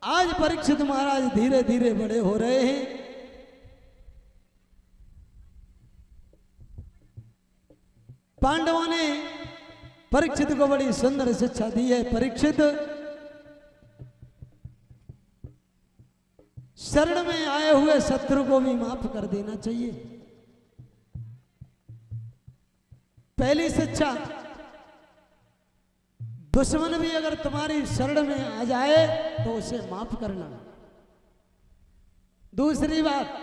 आज परीक्षित महाराज धीरे धीरे बड़े हो रहे हैं। पांडवों ने परीक्षित को बड़ी सुंदर शिक्षा दी है। परीक्षित, शरण में आए हुए शत्रु को भी माफ कर देना चाहिए। पहली शिक्षा, दुश्मन भी अगर तुम्हारी शरण में आ जाए तो उसे माफ करना। दूसरी बात,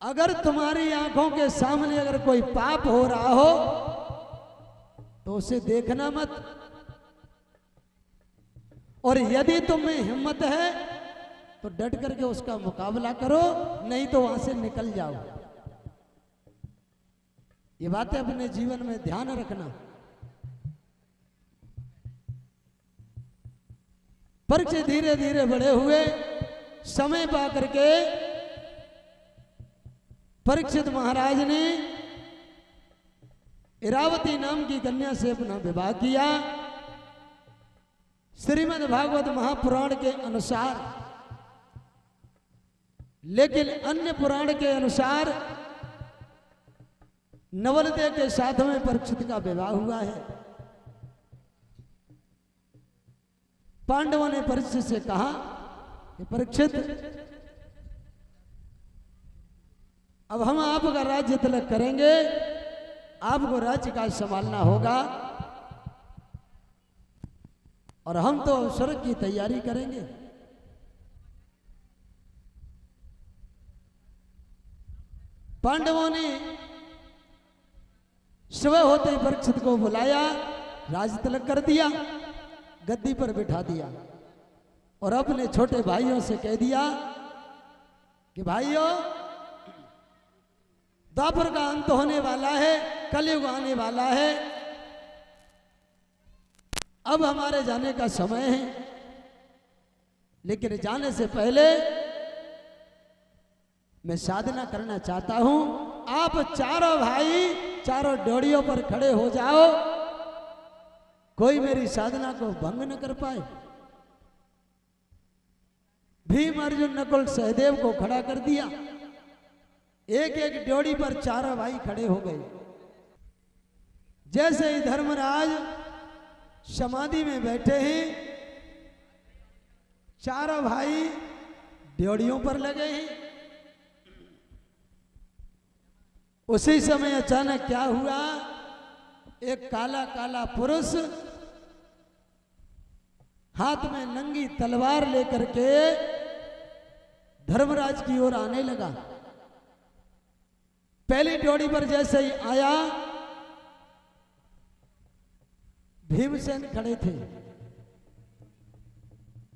अगर तुम्हारी आंखों के सामने अगर कोई पाप हो रहा हो तो उसे देखना मत, और यदि तुम्हें हिम्मत है तो डट करके उसका मुकाबला करो, नहीं तो वहां से निकल जाओ। ये बातें अपने जीवन में ध्यान रखना। परीक्षित धीरे धीरे बड़े हुए। समय पा करके परीक्षित महाराज ने इरावती नाम की कन्या से अपना विवाह किया। श्रीमद् भागवत महापुराण के अनुसार, लेकिन अन्य पुराण के अनुसार नवलदेव के साथ में परीक्षित का विवाह हुआ है। पांडवों ने परीक्षित से कहा कि परीक्षित, अब हम आपका राज्य तिलक करेंगे, आपको राज्य का संभालना होगा, और हम तो स्वर्ग की तैयारी करेंगे। पांडवों ने सुबह होते ही परीक्षित को बुलाया, राज तिलक कर दिया, गद्दी पर बिठा दिया, और अपने छोटे भाइयों से कह दिया कि भाइयों, द्वापर का अंत होने वाला है, कलयुग आने वाला है, अब हमारे जाने का समय है। लेकिन जाने से पहले मैं साधना करना चाहता हूं। आप चारों भाई चारों डोरियों पर खड़े हो जाओ, कोई मेरी साधना को भंग न कर पाए। भीम, अर्जुन, नकुल, सहदेव को खड़ा कर दिया। एक एक डोरी पर चारों भाई खड़े हो गए। जैसे ही धर्मराज समाधि में बैठे हैं, चारों भाई ड्योड़ियों पर लगे हैं। उसी समय अचानक क्या हुआ, एक काला काला पुरुष हाथ में नंगी तलवार लेकर के धर्मराज की ओर आने लगा। पहली ड्योड़ी पर जैसे ही आया, भीमसेन खड़े थे।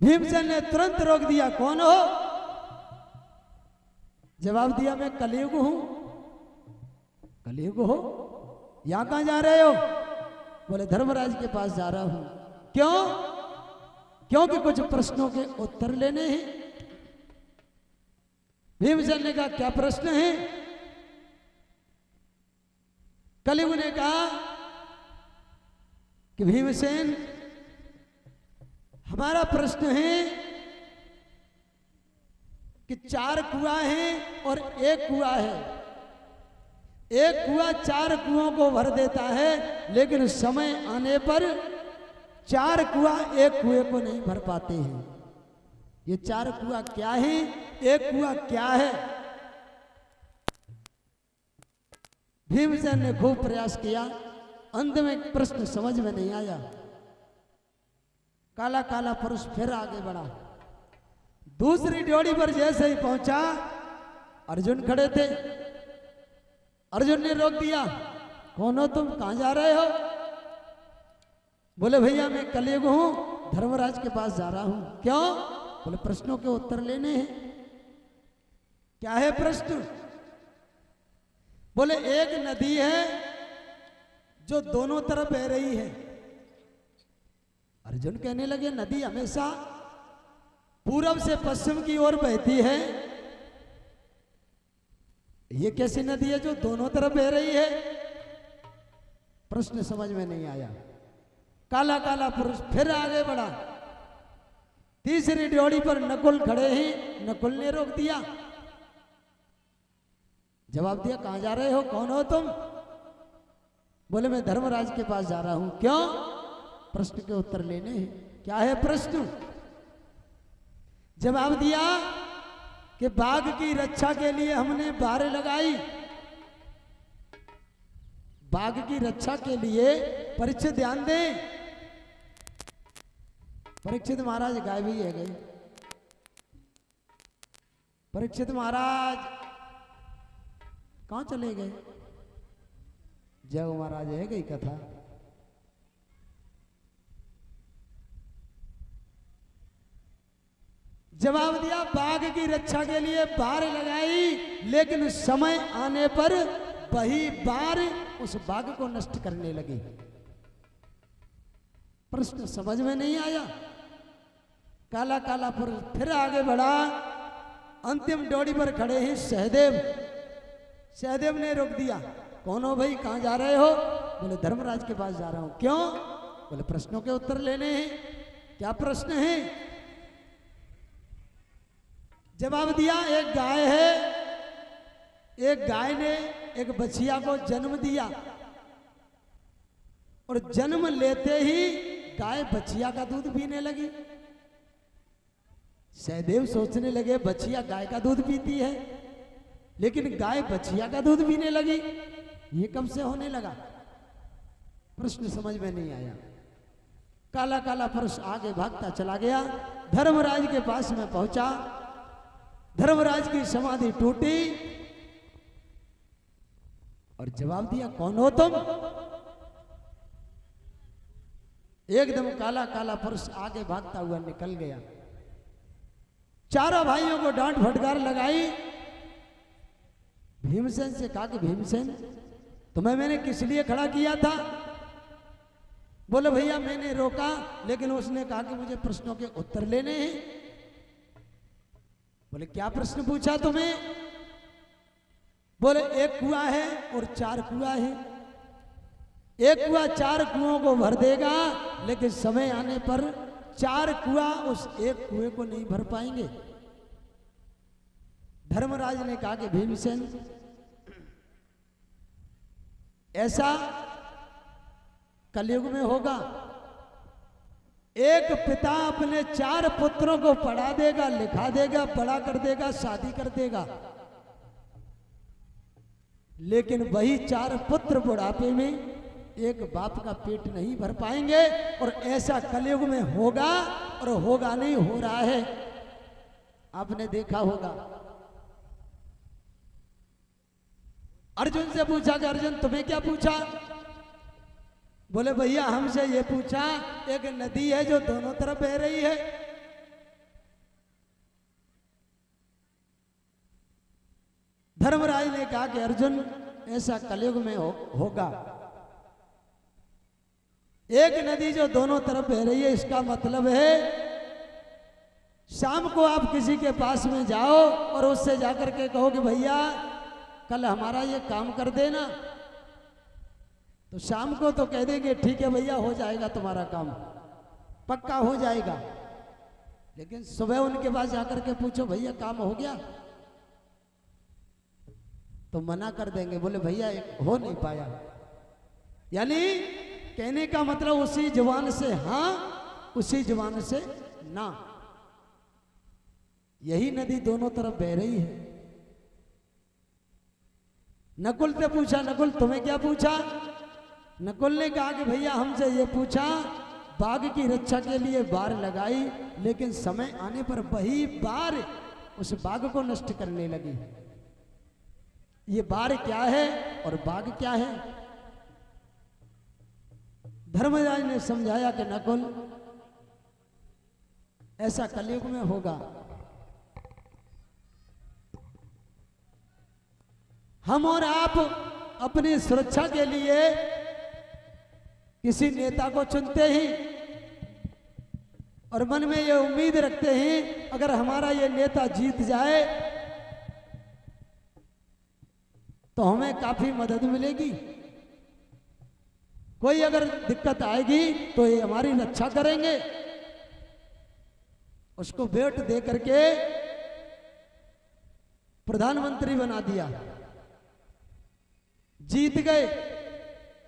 भीमसेन ने तुरंत रोक दिया, कौन हो? जवाब दिया, मैं कलयुग हूं। कलयुग हो? यहां कहां जा रहे हो? बोले धर्मराज के पास जा रहा हूं। क्यों? क्योंकि कुछ प्रश्नों के उत्तर लेने हैं। भीमसेन ने कहा, क्या प्रश्न है? कलयुग ने कहा कि भीमसेन, हमारा प्रश्न है कि 4 कुआं हैं और एक कुआं है। एक कुआं 4 कुओं को भर देता है, लेकिन समय आने पर 4 कुआं एक कुएं को नहीं भर पाते हैं। ये 4 कुआं क्या है? एक कुआं क्या है? भीमसेन ने खूब प्रयास किया, अंत में प्रश्न समझ में नहीं आया। काला काला पुरुष फिर आगे बढ़ा। दूसरी ड्योड़ी पर जैसे ही पहुंचा, अर्जुन खड़े थे। अर्जुन ने रोक दिया, कौन हो तुम? कहां जा रहे हो? बोले भैया, मैं कलयुग हूं, धर्मराज के पास जा रहा हूं। क्यों? बोले प्रश्नों के उत्तर लेने हैं। क्या है प्रश्न? बोले एक नदी है जो दोनों तरफ बह रही है। अर्जुन कहने लगे, नदी हमेशा पूरब से पश्चिम की ओर बहती है, ये कैसी नदी है जो दोनों तरफ बह रही है? प्रश्न समझ में नहीं आया। काला काला पुरुष फिर आगे बढ़ा। तीसरी ड्योढ़ी पर नकुल खड़े हैं, नकुल ने रोक दिया, जवाब दिया कहां जा रहे हो, कौन हो तुम? बोले मैं धर्मराज के पास जा रहा हूं। क्यों? प्रश्न के उत्तर लेने हैं। क्या है प्रश्न? जवाब दिया कि बाघ की रक्षा के लिए हमने बार लगाई। बाघ की रक्षा के लिए, परीक्षित ध्यान दें, परीक्षित महाराज गायब ही है गए। परीक्षित महाराज कहां चले गए? जय महाराज है गई कथा। जवाब दिया बाघ की रक्षा के लिए बार लगाई, लेकिन समय आने पर वही बार उस बाघ को नष्ट करने लगी। प्रश्न समझ में नहीं आया। काला काला पुरुष फिर आगे बढ़ा। अंतिम ड्योढ़ी पर खड़े हैं सहदेव। सहदेव ने रोक दिया। कौन हो भाई, कहां जा रहे हो? बोले धर्मराज के पास जा रहा हूं। क्यों? बोले प्रश्नों के उत्तर लेने हैं। क्या प्रश्न है? जवाब दिया एक गाय है, एक गाय ने एक बछिया को जन्म दिया और जन्म लेते ही गाय बछिया का दूध पीने लगी। सहदेव सोचने लगे बछिया गाय का दूध पीती है, लेकिन गाय बछिया का दूध पीने लगी, ये कब से होने लगा? प्रश्न समझ में नहीं आया। काला काला पुरुष आगे भागता चला गया, धर्मराज के पास में पहुंचा। धर्मराज की समाधि टूटी और जवाब दिया कौन हो तुम? एकदम काला काला पुरुष आगे भागता हुआ निकल गया। चारों भाइयों को डांट फटकार लगाई। भीमसेन से कहा कि भीमसेन तुम्हें मैंने किस लिए खड़ा किया था? बोले भैया मैंने रोका, लेकिन उसने कहा कि मुझे प्रश्नों के उत्तर लेने हैं। बोले क्या प्रश्न पूछा तुम्हें? बोले एक कुआं है और 4 कुआं है। एक कुआं 4 कुओं को भर देगा, लेकिन समय आने पर 4 कुआं उस एक कुएं को नहीं भर पाएंगे। धर्मराज ने कहा कि भीमसेन ऐसा कलयुग में होगा। एक पिता अपने 4 पुत्रों को पढ़ा देगा, लिखा देगा, बड़ा कर देगा, शादी कर देगा, लेकिन वही 4 पुत्र बुढ़ापे में एक बाप का पेट नहीं भर पाएंगे। और ऐसा कलयुग में होगा, और होगा नहीं, हो रहा है। आपने देखा होगा। अर्जुन से पूछा कि अर्जुन तुम्हें क्या पूछा? बोले भैया हमसे ये पूछा एक नदी है जो दोनों तरफ बह रही है, धर्मराज ने कहा कि अर्जुन ऐसा कलयुग में होगा। एक नदी जो दोनों तरफ बह रही है, इसका मतलब है शाम को आप किसी के पास में जाओ और उससे जाकर के कहो कि भैया कल हमारा ये काम कर देना, तो शाम को तो कह देंगे ठीक है भैया हो जाएगा, तुम्हारा काम पक्का हो जाएगा। लेकिन सुबह उनके पास जाकर के पूछो भैया काम हो गया, तो मना कर देंगे, बोले भैया हो नहीं पाया। यानी कहने का मतलब उसी जुबान से हाँ, उसी जुबान से ना। यही नदी दोनों तरफ बह रही है। नकुल से पूछा, नकुल तुम्हें क्या पूछा? नकुल ने कहा कि भैया हमसे ये पूछा बाघ की रक्षा के लिए बार लगाई, लेकिन समय आने पर वही बार उस बाघ को नष्ट करने लगी। ये बार क्या है और बाघ क्या है? धर्मराज ने समझाया कि नकुल ऐसा कलयुग में होगा। हम और आप अपनी सुरक्षा के लिए किसी नेता को चुनते हैं और मन में ये उम्मीद रखते हैं अगर हमारा ये नेता जीत जाए तो हमें काफी मदद मिलेगी, कोई अगर दिक्कत आएगी तो ये हमारी रक्षा करेंगे। उसको वोट दे करके प्रधानमंत्री बना दिया, जीत गए।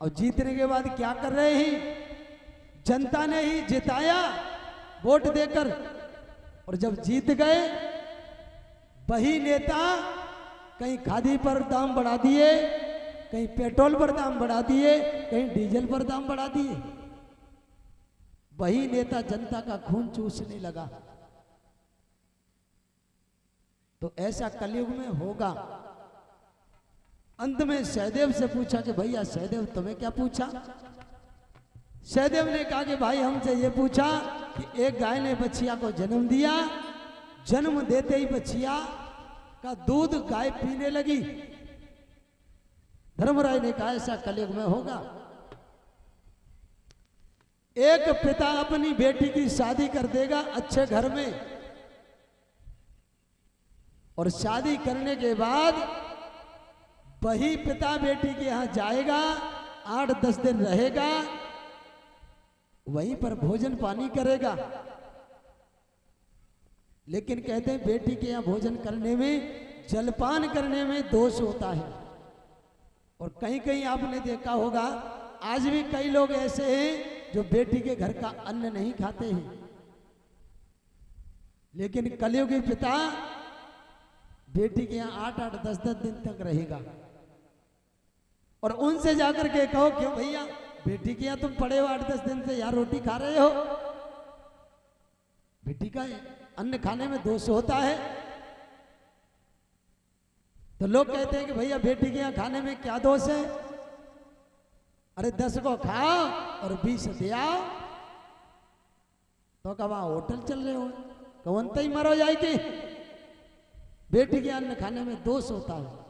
और जीतने के बाद क्या कर रहे हैं? जनता ने ही जिताया वोट देकर। और जब जीत गए, वही नेता कहीं खादी पर दाम बढ़ा दिए, कहीं पेट्रोल पर दाम बढ़ा दिए, कहीं डीजल पर दाम बढ़ा दिए। वही नेता जनता का खून चूसने लगा। तो ऐसा कलयुग में होगा। अंत में सहदेव से पूछा कि भैया सहदेव तुम्हें क्या पूछा? सहदेव ने कहा कि भाई हमसे ये पूछा कि एक गाय ने बछिया को जन्म दिया, जन्म देते ही बछिया का दूध गाय पीने लगी। धर्मराज ने कहा ऐसा कलयुग में होगा। एक पिता अपनी बेटी की शादी कर देगा अच्छे घर में, और शादी करने के बाद वही पिता बेटी के यहां जाएगा, 8-10 दिन रहेगा, वहीं पर भोजन पानी करेगा। लेकिन कहते हैं बेटी के यहां भोजन करने में, जलपान करने में दोष होता है। और कहीं कहीं आपने देखा होगा, आज भी कई लोग ऐसे हैं जो बेटी के घर का अन्न नहीं खाते हैं। लेकिन कलयुगी पिता बेटी के यहां 8-8, 10-10 दिन तक रहेगा। और उनसे जाकर के कहो क्यों भैया बेटी के यहां तुम पड़े हो 8-10 दिन से, यहाँ रोटी खा रहे हो? बेटी का अन्न खाने में दोष होता है। तो लोग कहते हैं कि भैया बेटी के यहां खाने में क्या दोष है? अरे 10 को खाओ और 20 दे आओ। तो कब वहां होटल चल रहे हो, कौन ही मरो जाएगी। बेटी के अन्न खाने में दोष होता है।